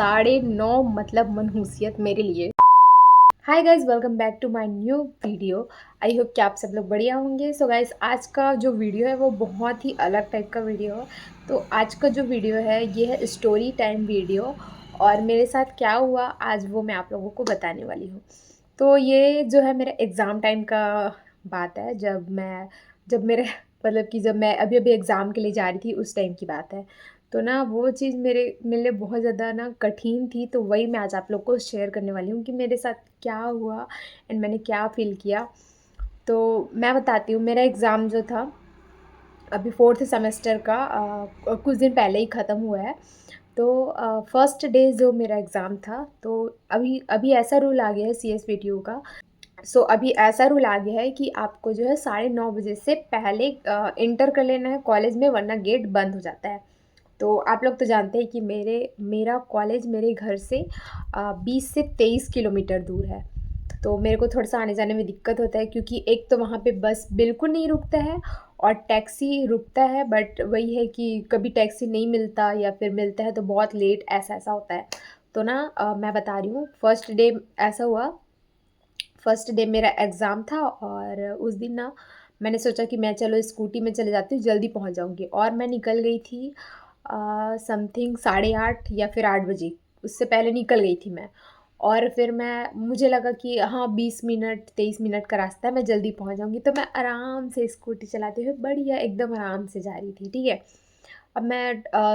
9:30 मतलब मनहूसियत मेरे लिए। Hi guys, welcome back to my new video. I hope कि आप सब लोग बढ़िया होंगे। सो गाइस, आज का जो वीडियो है वो बहुत ही अलग टाइप का वीडियो है। तो आज का जो वीडियो है ये है स्टोरी टाइम वीडियो, और मेरे साथ क्या हुआ आज वो मैं आप लोगों को बताने वाली हूँ। तो ये जो है मेरा एग्ज़ाम टाइम का बात है, जब मेरे मतलब कि जब मैं अभी-अभी एग्ज़ाम के लिए जा रही थी उस टाइम की बात है। तो ना वो चीज़ मेरे लिए बहुत ज़्यादा ना कठिन थी, तो वही मैं आज आप लोग को शेयर करने वाली हूँ कि मेरे साथ क्या हुआ एंड मैंने क्या फ़ील किया। तो मैं बताती हूँ, मेरा एग्ज़ाम जो था अभी 4th सेमेस्टर का कुछ दिन पहले ही ख़त्म हुआ है। तो फर्स्ट डे जो मेरा एग्ज़ाम था, तो अभी अभी ऐसा रूल आ गया है सीएसपीटीयू का। अभी ऐसा रूल आ गया है कि आपको जो है 9:30 बजे से पहले एंटर कर लेना है कॉलेज में, वरना गेट बंद हो जाता है। तो आप लोग तो जानते हैं कि मेरा कॉलेज मेरे घर से 20 से 23 किलोमीटर दूर है। तो मेरे को थोड़ा-सा आने-जाने में दिक्कत होता है, क्योंकि एक तो वहाँ पे बस बिल्कुल नहीं रुकता है और टैक्सी रुकता है, बट वही है कि कभी टैक्सी नहीं मिलता या फिर मिलता है तो बहुत लेट, ऐसा-ऐसा होता है। तो ना मैं बता रही हूँ, फर्स्ट डे ऐसा हुआ। फर्स्ट डे मेरा एग्ज़ाम था और उस दिन ना मैंने सोचा कि मैं चलो स्कूटी में चले जाती हूँ, जल्दी पहुँच जाऊँगी, और मैं निकल गई थी समथिंग 8:30 या फिर 8 बजे, उससे पहले निकल गई थी मैं। और फिर मुझे लगा कि हाँ 20 मिनट 23 मिनट का रास्ता है, मैं जल्दी पहुँच जाऊँगी, तो मैं आराम से स्कूटी चलाते हुए बढ़िया एकदम आराम से जा रही थी, ठीक है। अब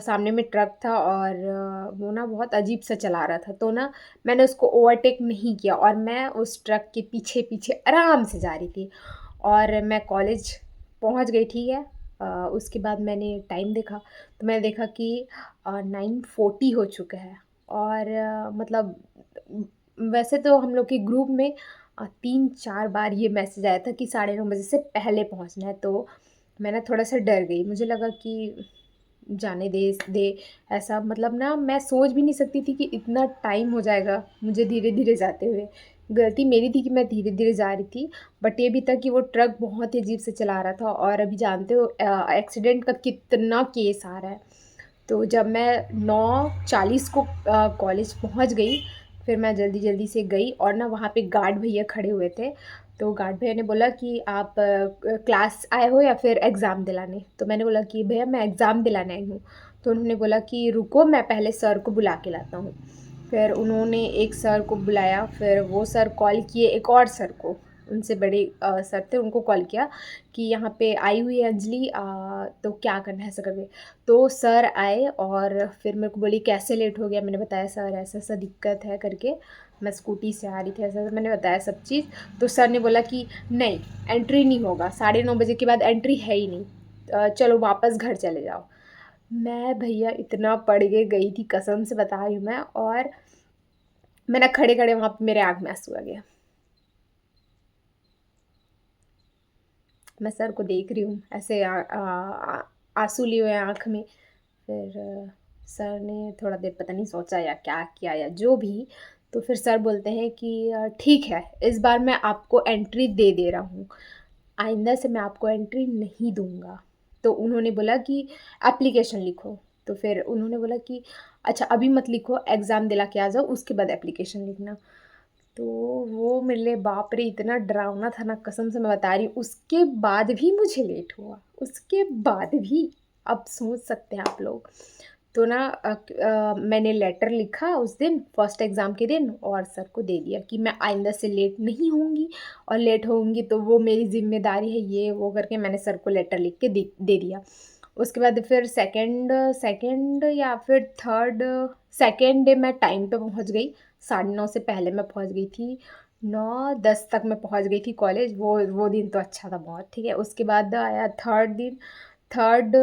सामने में ट्रक था और वो ना बहुत अजीब-सा चला रहा था, तो ना मैंने उसको ओवरटेक नहीं किया और मैं उस ट्रक के पीछे-पीछे आराम से जा रही थी और मैं कॉलेज पहुँच गई, ठीक है। उसके बाद मैंने टाइम देखा, तो मैंने देखा कि 9:40 हो चुका है, और मतलब वैसे तो हम लोग के ग्रुप में 3-4 बार ये मैसेज आया था कि 9:30 बजे से पहले पहुँचना है, तो मैं ना थोड़ा-सा डर गई। मुझे लगा कि जाने दे, ऐसा मतलब ना मैं सोच भी नहीं सकती थी कि इतना टाइम हो जाएगा मुझे धीरे-धीरे जाते हुए। गलती मेरी थी कि मैं धीरे-धीरे जा रही थी, बट ये भी था कि वो ट्रक बहुत ही अजीब से चला रहा था, और अभी जानते हो एक्सीडेंट का कितना केस आ रहा है। तो जब मैं 9:40 को कॉलेज पहुँच गई, फिर मैं जल्दी-जल्दी से गई, और ना वहाँ पे गार्ड भैया खड़े हुए थे। तो गार्ड भैया ने बोला कि आप क्लास आए हो या फिर एग्ज़ाम दिलाने? तो मैंने बोला कि भैया मैं एग्ज़ाम दिलाने आई हूँ। तो उन्होंने बोला कि रुको, मैं पहले सर को बुला के लाता हूँ। फिर उन्होंने एक सर को बुलाया, फिर वो सर कॉल किए एक और सर को, उनसे बड़े सर थे, उनको कॉल किया कि यहाँ पे आई हुई है अंजलि, तो क्या करना है ऐसा करके। तो सर आए और फिर मेरे को बोली कैसे लेट हो गया? मैंने बताया सर ऐसा-ऐसा दिक्कत है करके, मैं स्कूटी से आ रही थी, ऐसा-ऐसा मैंने बताया सब चीज़। तो सर ने बोला कि नहीं, एंट्री नहीं होगा, 9:30 बजे के बाद एंट्री है ही नहीं। चलो वापस घर चले जाओ। मैं भैया इतना पड़ के गई थी, कसम से बता रही हूँ मैं, और मैं ना खड़े-खड़े वहाँ पे मेरे आँख में आँसू आ गया। मैं सर को देख रही हूँ ऐसे आँसू लिए हुए आँख में। फिर सर ने थोड़ा देर पता नहीं सोचा या क्या किया या जो भी, तो फिर सर बोलते हैं कि ठीक है, इस बार मैं आपको एंट्री दे दे रहा हूँ, आइंदा से मैं आपको एंट्री नहीं दूँगा। तो उन्होंने बोला कि एप्लीकेशन लिखो, तो फिर उन्होंने बोला कि अच्छा अभी मत लिखो, एग्ज़ाम दिला के आ जाओ, उसके बाद एप्लीकेशन लिखना। तो वो मेरे लिए बाप रे! इतना डरावना था ना, कसम से मैं बता रही हूँ। उसके बाद भी मुझे लेट हुआ, उसके बाद भी, अब सोच सकते हैं आप लोग। तो ना मैंने लेटर लिखा उस दिन फर्स्ट एग्ज़ाम के दिन, और सर को दे दिया कि मैं आइंदा से लेट नहीं होऊँगी, और लेट होऊँगी तो वो मेरी ज़िम्मेदारी है, ये वो करके मैंने सर को लेटर लिख के दे दिया। उसके बाद फिर सेकंड सेकंड या फिर थर्ड सेकंड डे मैं टाइम पे पहुँच गई। 9:30 से पहले मैं पहुँच गई थी। 9:10 तक मैं पहुँच गई थी कॉलेज। वो दिन तो अच्छा था बहुत, ठीक है। उसके बाद आया थर्ड दिन। थर्ड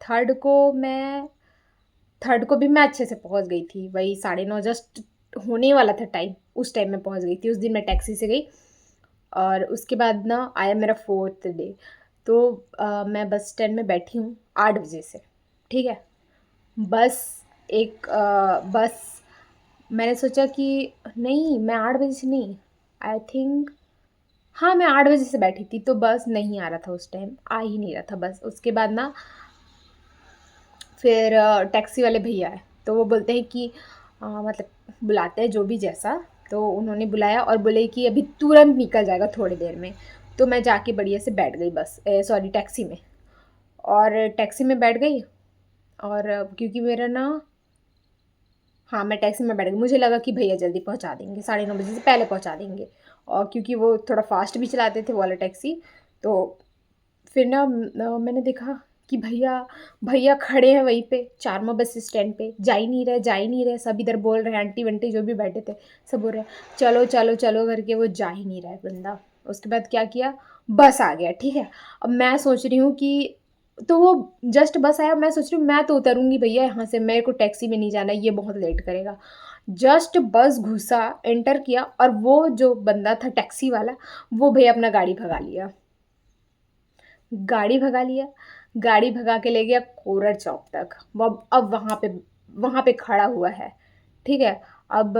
थर्ड को मैं थर्ड को भी मैं अच्छे से पहुँच गई थी। वही 9:30 जस्ट होने वाला था टाइम, उस टाइम मैं पहुँच गई थी। उस दिन मैं टैक्सी से गई, और उसके बाद ना आया मेरा फोर्थ डे। तो मैं बस स्टैंड में बैठी हूँ 8 बजे से, ठीक है। बस बस मैंने सोचा कि नहीं, मैं 8 बजे से नहीं, आई थिंक हाँ, मैं 8 बजे से बैठी थी, तो बस नहीं आ रहा था उस टाइम, आ ही नहीं रहा था बस। उसके बाद ना फिर टैक्सी वाले भैया आए, तो वो बोलते हैं कि मतलब बुलाते हैं जो भी जैसा। तो उन्होंने बुलाया और बोले कि अभी तुरंत निकल जाएगा थोड़ी देर में। तो मैं जाके बढ़िया से बैठ गई टैक्सी में। और टैक्सी में बैठ गई और क्योंकि मेरा ना, हाँ, मैं टैक्सी में बैठ गई। मुझे लगा कि भैया जल्दी पहुंचा देंगे, 9:30 बजे से पहले पहुंचा देंगे। और क्योंकि वो थोड़ा फास्ट भी चलाते थे वो वाला टैक्सी। तो फिर ना मैंने देखा कि भैया भैया खड़े हैं वहीं पे चारमा बस स्टैंड पे, जा ही नहीं रहे, जा ही नहीं रहे। सब इधर बोल रहे हैं, आंटी वंटी जो भी बैठे थे सब बोल रहे हैं चलो चलो चलो करके, वो जा ही नहीं रहा है बंदा। उसके बाद क्या किया, बस आ गया, ठीक है। अब मैं सोच रही हूँ कि, तो वो जस्ट बस आया, मैं सोच रही हूँ मैं तो उतरूँगी भैया यहाँ से, मेरे को टैक्सी में नहीं जाना, ये बहुत लेट करेगा। जस्ट बस घुसा, एंटर किया, और वो जो बंदा था टैक्सी वाला, वो भैया अपना गाड़ी भगा लिया। गाड़ी भगा लिया, गाड़ी भगा के ले गया कोरड़ चौक तक। वो अब वहाँ पे खड़ा हुआ है, ठीक है। अब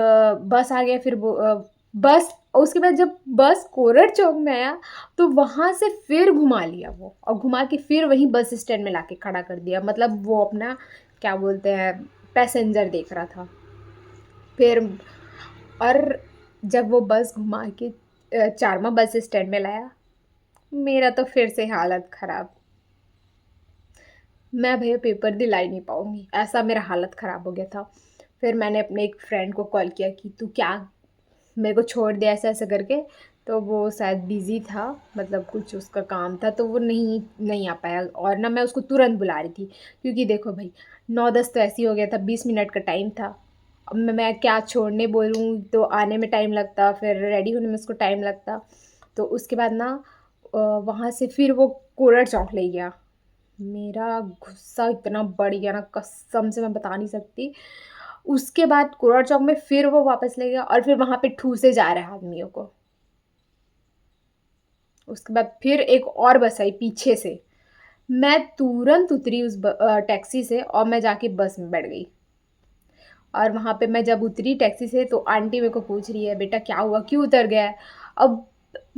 बस आ गया, फिर वो बस उसके बाद जब बस कोरड़ चौक में आया तो वहाँ से फिर घुमा लिया वो, और घुमा के फिर वहीं बस स्टैंड में लाके खड़ा कर दिया। मतलब वो अपना क्या बोलते हैं, पैसेंजर देख रहा था। फिर और जब वो बस घुमा के चारमा बस स्टैंड में लाया, मेरा तो फिर से हालत ख़राब। मैं भैया पेपर दिला ही नहीं पाऊँगी, ऐसा मेरा हालत ख़राब हो गया था। फिर मैंने अपने एक फ्रेंड को कॉल किया कि तू क्या मेरे को छोड़ दे ऐसा-ऐसा करके। तो वो शायद बिज़ी था, मतलब कुछ उसका काम था, तो वो नहीं नहीं आ पाया। और ना मैं उसको तुरंत बुला रही थी, क्योंकि देखो भाई 9-10 तो ऐसे ही हो गया था, 20 मिनट का टाइम था। अब मैं क्या छोड़ने बोलूँ, तो आने में टाइम लगता, फिर रेडी होने में उसको टाइम लगता। तो उसके बाद ना वहाँ से फिर वो कोरड़ चौक ले गया। मेरा गुस्सा इतना बढ़ गया ना, कसम से मैं बता नहीं सकती। उसके बाद कोरड़ चौक में फिर वो वापस ले गया और फिर वहाँ पे ठूसे जा रहा है आदमियों को। उसके बाद फिर एक और बस आई पीछे से। मैं तुरंत उतरी टैक्सी से और मैं जाके बस में बैठ गई। और वहाँ पे मैं जब उतरी टैक्सी से तो आंटी मेरे को पूछ रही है, बेटा क्या हुआ, क्यों उतर गया है? अब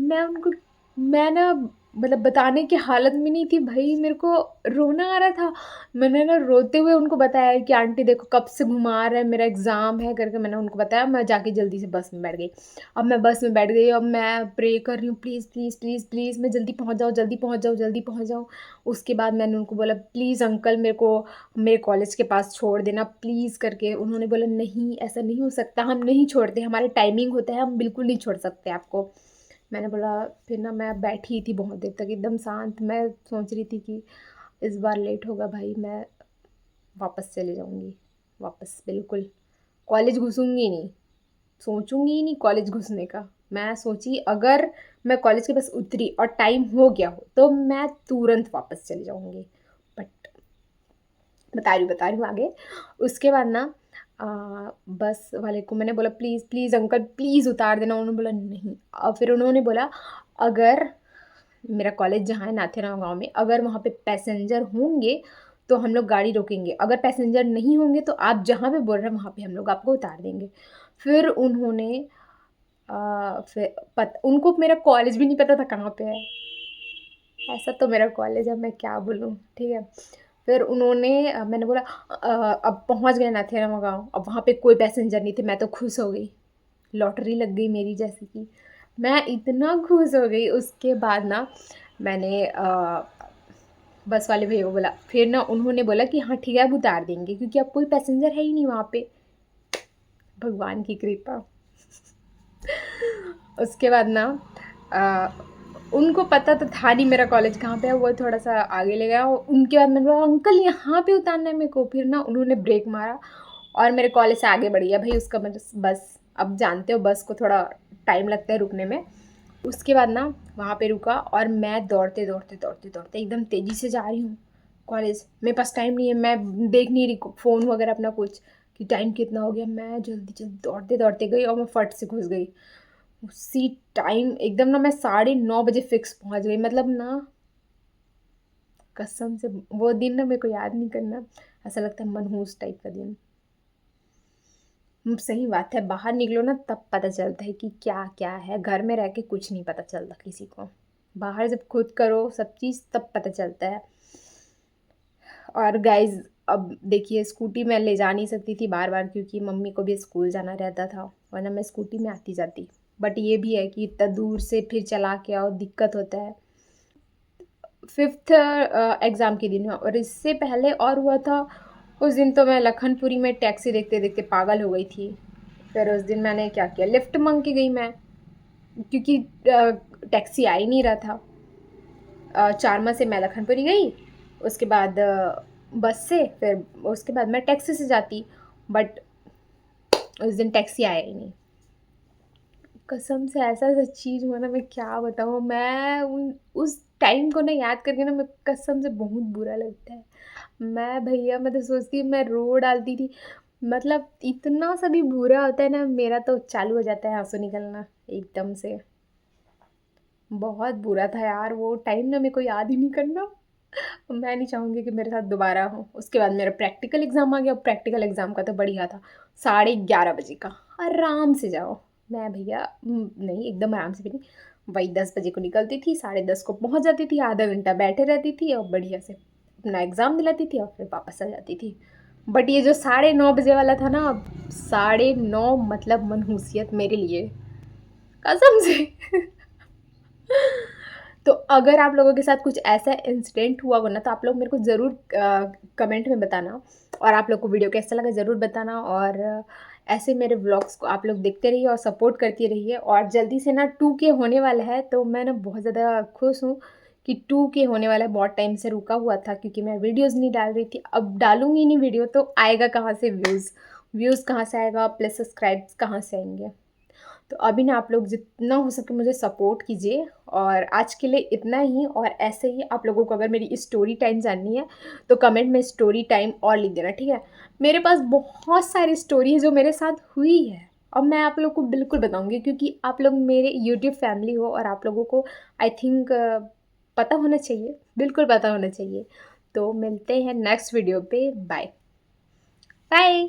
मैं उनको मैं ना मतलब बताने की हालत में नहीं थी भाई, मेरे को रोना आ रहा था। मैंने ना रोते हुए उनको बताया कि आंटी देखो कब से घुमा रहे हैं, मेरा एग्ज़ाम है करके मैंने उनको बताया। मैं जाके जल्दी से बस में बैठ गई। अब मैं बस में बैठ गई, अब मैं प्रे कर रही हूँ, प्लीज़ प्लीज़ प्लीज़ प्लीज़ मैं जल्दी पहुँच जाऊँ, जल्दी पहुँच जाऊँ, जल्दी पहुँच जाऊँ। उसके बाद मैंने उनको बोला प्लीज़ अंकल मेरे को मेरे कॉलेज के पास छोड़ देना प्लीज़ करके। उन्होंने बोला नहीं ऐसा नहीं हो सकता, हम नहीं छोड़ते, हमारा टाइमिंग होता है, हम बिल्कुल नहीं छोड़ सकते आपको। मैंने बोला, फिर ना मैं बैठी थी बहुत देर तक एकदम शांत। मैं सोच रही थी कि इस बार लेट होगा भाई, मैं वापस चले जाऊँगी, वापस बिल्कुल कॉलेज घुसूँगी नहीं, सोचूँगी ही नहीं कॉलेज घुसने का। मैं सोची अगर मैं कॉलेज के पास उतरी और टाइम हो गया हो तो मैं तुरंत वापस चली जाऊँगी। बट बता रही हूँ आगे। उसके बाद ना अ, बस वाले को मैंने बोला प्लीज़ प्लीज़ अंकल प्लीज़ उतार देना। उन्होंने बोला नहीं। और फिर उन्होंने बोला अगर मेरा कॉलेज जहाँ है नाथेराव गाँव में, अगर वहाँ पे पैसेंजर होंगे तो हम लोग गाड़ी रोकेंगे, अगर पैसेंजर नहीं होंगे तो आप जहाँ पे बोल रहे हैं वहाँ पे हम लोग आपको उतार देंगे। फिर उन्होंने फिर उनको मेरा कॉलेज भी नहीं पता था कहाँ पे है। ऐसा तो मेरा कॉलेज है, मैं क्या बोलूँ, ठीक है। फिर उन्होंने मैंने बोला अब पहुँच गए नाथेराम गाँव, अब वहाँ पे कोई पैसेंजर नहीं थे। मैं तो खुश हो गई, लॉटरी लग गई मेरी जैसे कि। मैं इतना खुश हो गई। उसके बाद ना मैंने बस वाले भैया को बोला, फिर ना उन्होंने बोला कि हाँ ठीक है अब उतार देंगे, क्योंकि अब कोई पैसेंजर है ही नहीं वहाँ पे। भगवान की कृपा। उसके बाद ना अ, उनको पता तो था नहीं मेरा कॉलेज कहाँ पे है, वो थोड़ा-सा आगे ले गया। उनके बाद मैंने बोला अंकल यहाँ पे उतारना है मेरे को। फिर ना उन्होंने ब्रेक मारा और मेरे कॉलेज से आगे बढ़ गया। भई उसका मतलब बस, अब जानते हो बस को थोड़ा टाइम लगता है रुकने में। उसके बाद ना वहाँ पे रुका और मैं दौड़ते एकदम तेज़ी से जा रही हूँ कॉलेज। मेरे पास टाइम नहीं है, मैं देख नहीं रही फ़ोन वगैरह अपना कुछ कि टाइम कितना हो गया। मैं जल्दी-जल्दी दौड़ते गई और मैं फट से घुस गई। उसी टाइम एकदम ना मैं 9:30 बजे फिक्स पहुँच गई। मतलब ना कसम से वो दिन ना मेरे को याद नहीं करना, ऐसा लगता है मनहूस टाइप का दिन। सही बात है, बाहर निकलो ना तब पता चलता है कि क्या-क्या है, घर में रह के कुछ नहीं पता चलता किसी को। बाहर जब खुद करो सब चीज़ तब पता चलता है। और गाइज़ अब देखिए स्कूटी मैं ले जा नहीं सकती थी बार-बार क्योंकि मम्मी को भी स्कूल जाना रहता था, वरना मैं स्कूटी में आती-जाती। बट ये भी है कि इतना दूर से फिर चला के आओ, दिक्कत होता है। 5th एग्ज़ाम के दिन हुआ और इससे पहले और हुआ था, उस दिन तो मैं लखनपुरी में टैक्सी देखते-देखते पागल हो गई थी। फिर उस दिन मैंने क्या किया, लिफ्ट माँग के गई मैं क्योंकि टैक्सी आ ही नहीं रहा था। चारमा से मैं लखनपुरी गई, उसके बाद बस से, फिर उसके बाद मैं टैक्सी से जाती, बट उस दिन टैक्सी आया ही नहीं। कसम से ऐसा-ऐसा चीज़ हुआ ना, मैं क्या बताऊँ, मैं उन उस टाइम को ना याद करके ना मैं कसम से बहुत बुरा लगता है। मैं तो सोचती हूँ मैं रो डालती थी, मतलब इतना सा भी बुरा होता है ना, मेरा तो चालू हो जाता है आँसू निकलना एकदम से। बहुत बुरा था यार वो टाइम ना, मेरे को याद ही नहीं करना। मैं नहीं चाहूँगी कि मेरे साथ दोबारा हो। उसके बाद मेरा प्रैक्टिकल एग्ज़ाम आ गया, प्रैक्टिकल एग्ज़ाम का तो बढ़िया था, 11:30 बजे का, आराम से जाओ। मैं भैया नहीं एकदम आराम से भी नहीं, वही 10 बजे को निकलती थी, 10:30 को पहुँच जाती थी, आधा घंटा बैठे रहती थी और बढ़िया से अपना एग्ज़ाम दिलाती थी और फिर वापस आ जाती थी। बट ये जो 9:30 बजे वाला था ना, 9:30 मतलब मनहूसियत मेरे लिए, कसम से। तो अगर आप लोगों के साथ कुछ ऐसा इंसिडेंट हुआ हो ना, तो आप लोग मेरे को ज़रूर कमेंट में बताना और आप लोग को वीडियो कैसा लगा ज़रूर बताना। और ऐसे मेरे व्लॉग्स को आप लोग देखते रहिए और सपोर्ट करते रहिए। और जल्दी से ना 2K होने वाला है, तो मैं ना बहुत ज़्यादा खुश हूँ कि 2K होने वाला है। बहुत टाइम से रुका हुआ था क्योंकि मैं वीडियोज़ नहीं डाल रही थी। अब डालूँगी नहीं वीडियो तो आएगा कहाँ से व्यूज़? व्यूज़ कहाँ से आएगा, प्लस सब्सक्राइब्स कहाँ से आएँगे? तो अभी ना आप लोग जितना हो सके मुझे सपोर्ट कीजिए। और आज के लिए इतना ही। और ऐसे ही आप लोगों को अगर मेरी स्टोरी टाइम जाननी है तो कमेंट में स्टोरी टाइम और लिख देना, ठीक है? मेरे पास बहुत सारी स्टोरी है जो मेरे साथ हुई है और मैं आप लोग को बिल्कुल बताऊंगी क्योंकि आप लोग मेरे यूट्यूब फैमिली हो और आप लोगों को आई थिंक पता होना चाहिए, बिल्कुल पता होना चाहिए। तो मिलते हैं नेक्स्ट वीडियो पे। Bye bye.